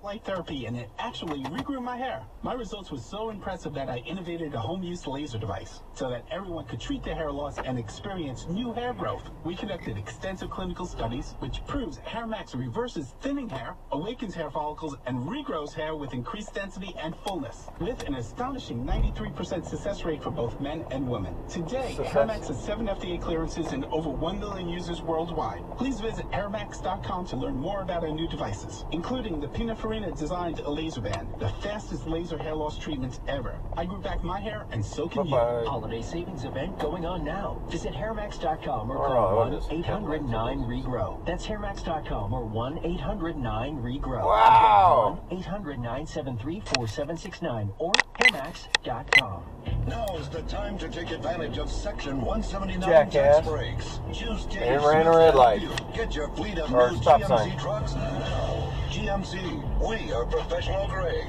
light therapy and it actually regrew my hair. My results were so impressive that I innovated a home-use laser device so that everyone could treat their hair loss and experience new hair growth. We conducted extensive clinical studies which proves Hair Max reverses thinning hair, awakens hair follicles, and regrows hair with increased density and fullness, with an astonishing 93% success rate for both men and women. Today, Hair Max has 7 FDA clearances and over 1 million users worldwide. Please visit hairmax.com to learn more about our new devices, including the Pininfarina-designed laser band, the fastest laser hair loss treatments ever. I grew back my hair, and so can you. Holiday savings event going on now. Visit hairmax.com or call 1-800-9-REGROW. That's hairmax.com or 1-800-9-REGROW. Wow! 1-800-973-4769 or hairmax.com. Now's the time to take advantage of Section 179 Jackass. tax breaks. Choose And ran a red light. Get your fleet of Or new stop GMC sign. trucks now. GMC, we are professional grade.